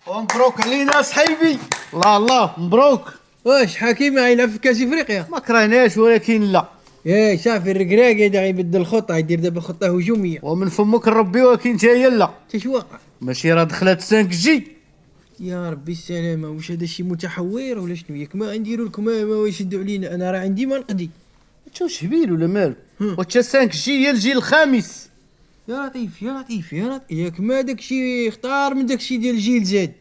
مبروك علينا صحيبي. الله الله مبروك. واش حكيمي غيلعب في كاس افريقيا؟ ما كرهناش ولكن لا، ياي صافي الركراك هذا غيبدل الخطه، يدير دابا خطه هجوميه. ومن فمك نربي ولكن جايه لا. اش واقع؟ ماشي راه دخلت 5 جي. يا ربي السلامه، واش هذا شي متحور ولا شنو؟ ياك ما نديروا لكم ما يشدوا علينا، انا راه عندي ما نقضي. انت واش هبيل ولا مالو؟ وتا 5 جي هي الجيل الخامس. يا لطيف يا لطيف يا لطيف، ياك ما داكشي اختار من داكشي ديال الجيل زاد.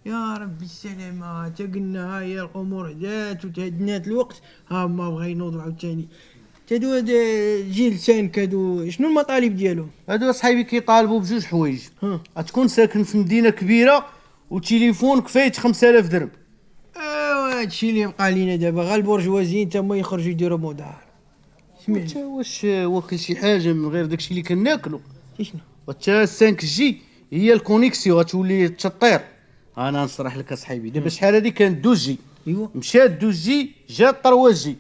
يا ربي السلامه، تا قلنا ها هي الامور هدات وتهدنات الوقت، ها ما بغا ينوضوا عاوتاني. تادو هاد جيل سانك هادو شنو المطالب ديالهم؟ هادو اصحابي كيطالبوا بجوج حوايج. ها. غتكون ساكن في مدينه كبيره وتليفونك فايت 5000 درهم. ايوا هادشي اللي بقى لينا دابا، غا البورجوازيين تما يخرجوا يديروا مودار. سمعت انت واش واكل شي حاجه من غير داكشي اللي كناكلو؟ شنو؟ وتا 5 جي هي الكونيكسيون غتولي تطير. انا نشرح لك اصاحبي، دابا شحال هادي كانت 12 جي، ايوا مشات 12 جي جات 3 جي،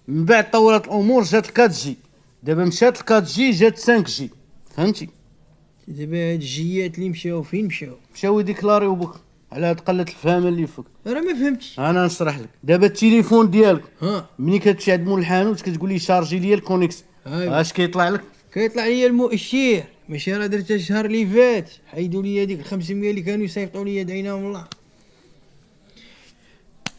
من بعد طورت الامور جات 4 جي، دابا مشات 4 جي جات 5 جي، فهمتي؟ دابا هاد الجيات اللي مشاو فين مشاو؟ مشاو يديكلاريو بك على هاد قله الفهم اللي فيك. راه ما فهمتش. انا نشرح لك، دابا التليفون ديالك ها ملي كتمشي عند مول الحانوت كتقول لي شارجي لي الكونيكس، ايوا اش كيطلع لك؟ كيطلع لي المؤشر، ماشي راه درتها الشهر اللي فات، حيدوا لي هذيك 500 اللي كانوا يصيفطوا لي دعيناهم الله.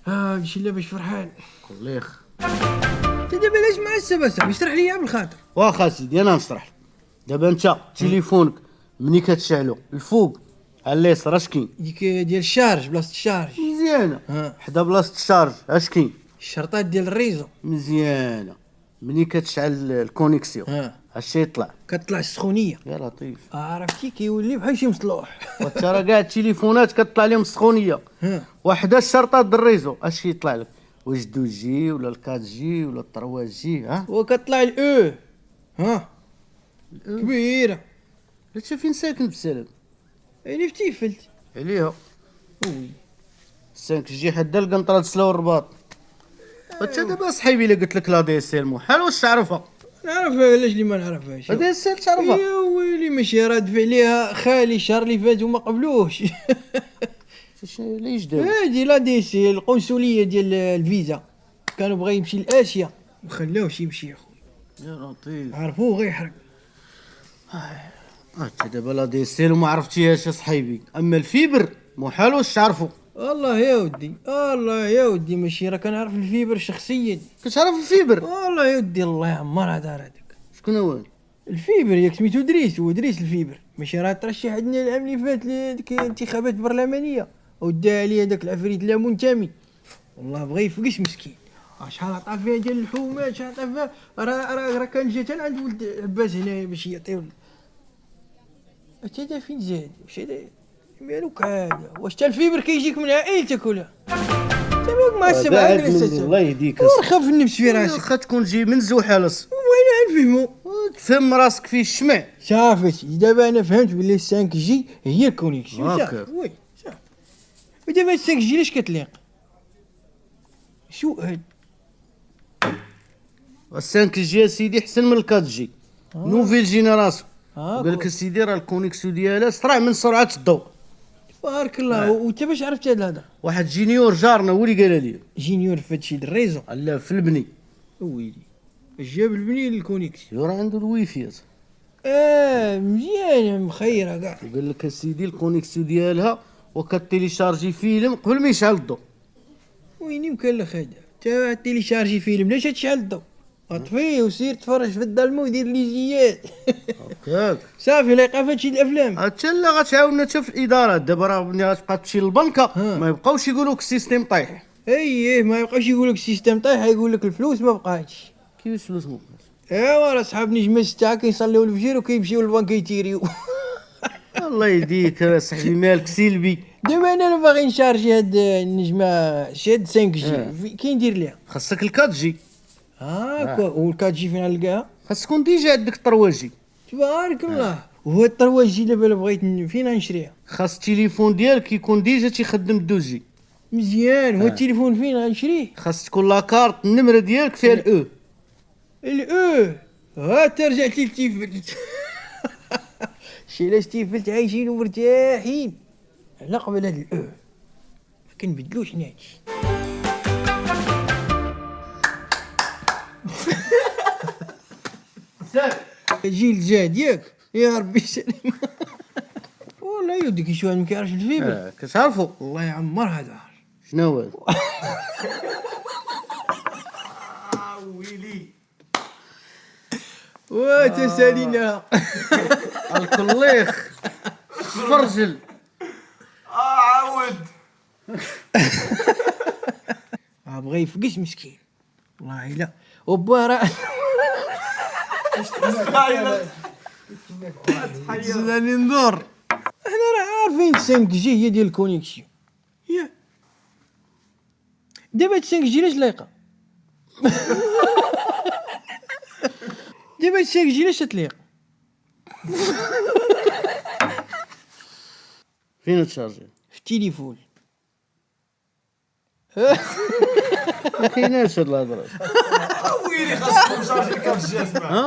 نمشي لا باش فرحان. خليخ انت دابا علاش معصب اصاحبي؟ اشرح لي بالخاطر. واخا سيدي انا نشرح لك. دابا انت تليفونك ملي كتشعلو الفوق على اليسار اش كاين؟ ديك ديال الشارج، بلاصه الشارج. مزيانه. ها حدا بلاصه الشارج اش كاين؟ الشرطات ديال الريزو. مزيانه. ملي كتشعل الكونيكسيون ها اش يطلع؟ كتطلع السخونيه. يا لطيف. عرفتي كيولي بحال شي مصلوح. وانت راه كاع التليفونات كتطلع لهم السخونيه. ها وحده الشرطات الريزو اش يطلع لك؟ واش 2 جي ولا 4 جي ولا 3 جي؟ ها وكتطلع الاو. ها كبيره. انت فين ساكن بالسلام؟ يعني في تيفلت. عليها وي 5 جي حدا القنطره تسلا والرباط. وانت دابا صحيبي الا قلت لك لا دي اس ال محال واش تعرفها؟ نعرفها، علاش اللي ما نعرفهاش؟ لا دي اس ال تعرفها؟ يا ويلي ماشي راه دفع ليها خالي الشهر اللي فات وما قبلوش. ليش دابا؟ هادي لا دي سي القنصليه ديال الفيزا، كانوا بغا يمشي لاسيا ما خلاوش يمشي يا خويا، يا لطيف. عرفوه غير يحرق. انت دابا لا دي اس ال وما عرفتيهاش اصحيبي، اما الفيبر محال واش تعرفو. والله يا ودي، والله يا ودي ماشي راه كنعرف الفيبر شخصيا. كتعرف الفيبر؟ والله يا ودي الله يعمرها دار هذاك شكون هو؟ الفيبر، ياك سميتو دريس، هو دريس الفيبر. ماشي راه ترشح عندنا العام اللي فات لديك الانتخابات البرلمانيه وداها عليا داك العفريت لا منتمي، والله بغا يفقش مسكين. شحال عطا فيها ديال الحومات، شحال عطا فيها، راه كان جا حتى لعند ولد عباس هنايا باش يعطيو. هذا فين زاد؟ واش هذا مالوك هذا؟ واش تا الفيبر كيجيك من عائلتك ولا؟ تماك ما السبعة الله يهديك. ورخا في النفس في راسك. واخا تكون جاي من زوحلص وين نفهمو؟ تفهم راسك فيه الشمع. صافي سيدي، دابا انا فهمت بلي 5 جي هي الكونيكسيون. هاكا. صافي وي صافي. ودابا 5 جي لاش كتليق؟ شو هاد؟ 5 جي سيدي حسن من 4 جي، نوفيل جينيراسيون. قال لك كو- سيدي راه الكونيكسيون ديالها اسرع من سرعه الضوء. بارك الله. وانت باش عرفت هاد الهضره؟ واحد جينيور جارنا هو اللي قالها لي. جينيور في هادشي د الريزو. لا في البني. ويلي جاب البني للكونيكسيون. راه عنده الويفي. مزيان مخيره كاع. قال لك سيدي الكونيكسيون ديالها وكتيليشارجي فيلم قبل ما يشعل الضوء. وين يمكن لك هذا؟ تا تيليشارجي فيلم لاش تشعل الضو؟ اطفيه وسير تفرج في الظلمه ودير لي زيات. هاك صافي لايقه في هادشي الافلام. حتى لا غتعاوننا حتى في الادارات. دابا راه ملي غتبقى تمشي للبنكه ما يبقاوش يقولوا لك السيستيم طايح. ايه ما يبقاش يقول لك السيستم طايح، يقول لك الفلوس ما بقاتش. كيفاش فلوس ما بقاش؟ ايوا راه صحاب نجمه الساعه كيصليو الفجر وكيمشيو للبنك يتيريو. الله يهديك صاحبي مالك سلبي. دابا انا باغي نشارجي هاد النجمه شاد 5 جي، كي ندير ليها؟ خاصك الكات جي. والكات جي فين نلقاها؟ خاص تكون ديجا عندك 3 جي. تبارك الله. وهاد 3 جي دابا الا بغيت فين نشريها؟ خاص التليفون ديالك يكون ديجا تيخدم 2 جي. مزيان. هو التليفون فين غنشريه؟ خاص تكون لاكارت النمره ديالك فيها الاو. الاو. ها ترجعت للتيفلت. شي لاش تيفلت عايشين ومرتاحين. على قبل هاد الاو ما كنبدلوش نهادشي. جيل جاد ياك يا ربي سليم. والله يا ديك شويه ما كيعرفش الفيبر. كتعرفوا والله يعمر هذا. شنو هو هذا؟ ويلي وتسالينا الكليخ فرجل. عاود. بغا يفقس مسكين والله لا وبا راه زلاني ندور. احنا راه عارفين 5 جي هي ديال الكونيكسيون يا دابا 5 جي لاش لايقه. دابا 5 جي لاش تليق. فين تشارجي؟ في التليفون. ما كايناش هاد الهضره. ويلي خاصكم شارجي كارت جي اسمع.